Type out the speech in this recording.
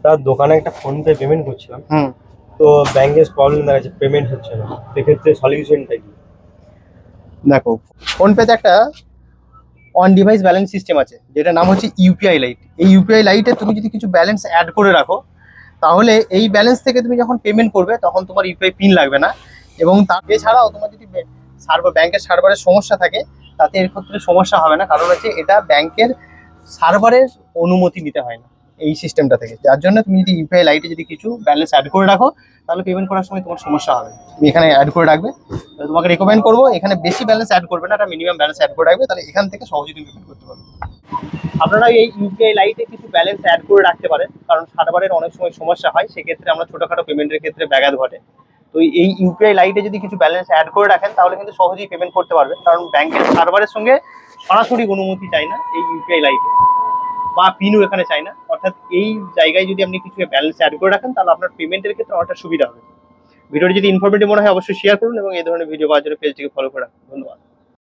তার দোকানে একটা ফোন পে পেমেন্ট করছিলাম, হুম। তো ব্যাংকের প্রবলেম দেখাচ্ছে, পেমেন্ট হচ্ছে না। সেক্ষেত্রে সলিউশনটা কি? দেখো, ফোনপেতে একটা অন ডিভাইস ব্যালেন্স সিস্টেম আছে, যেটা নাম হচ্ছে ইউপিআই লাইট। এই ইউপিআই লাইটে তুমি যদি কিছু ব্যালেন্স অ্যাড করে রাখো, তাহলে এই ব্যালেন্স থেকে তুমি যখন পেমেন্ট করবে তখন তোমার ইউপিআই পিন লাগবে না। এবং তার এছাড়াও তোমার যদি সার্ভার ব্যাংকের সার্ভারের সমস্যা থাকে, তাতে এর ক্ষেত্রে সমস্যা হবে না, কারণ হচ্ছে এটা ব্যাংকের সার্ভারের অনুমতি নিতে হয় না এই সিস্টেমটা থেকে। যার জন্য তুমি যদি ইউপিআই লাইটে যদি কিছু ব্যালেন্স অ্যাড করে রাখো, তাহলে পেমেন্ট করার সময় তোমার সমস্যা হবে না। তুমি এখানে অ্যাড করে রাখবে। তো তোমাকে রেকমেন্ড করবো এখানে বেশি ব্যালেন্স অ্যাড করবে না, একটা মিনিমাম ব্যালেন্স অ্যাড করে রাখবে, তাহলে এখান থেকে সহজেই তুমি পেমেন্ট করতে পারবে। আপনারা এই ইউপিআই লাইটে কিছু ব্যালেন্স অ্যাড করে রাখতে পারেন, কারণ সার্ভারের অনেক সময় সমস্যা হয়, সেক্ষেত্রে আমরা ছোটোখাটো পেমেন্টের ক্ষেত্রে ব্যাঘাত ঘটে। তো এই ইউপিআই লাইটে যদি কিছু ব্যালেন্স অ্যাড করে রাখেন, তাহলে কিন্তু সহজেই পেমেন্ট করতে পারবেন, কারণ ব্যাংকের সার্ভারের সঙ্গে সরাসরি অনুমতি চাই না এই ইউপিআই লাইটে, বা পিনও এখানে চাই না। অর্থাৎ এই জায়গায় যদি আপনি কিছু ব্যালেন্স অ্যাড করে রাখেন, তাহলে আপনার পেমেন্টের ক্ষেত্রে অনেকটা সুবিধা হবে। ভিডিওটি যদি ইনফরমেটিভ মনে হয় অবশ্যই শেয়ার করুন, এবং এই ধরনের ভিডিও পাওয়ার জন্য পেজটিকে ফলো করে রাখুন। ধন্যবাদ।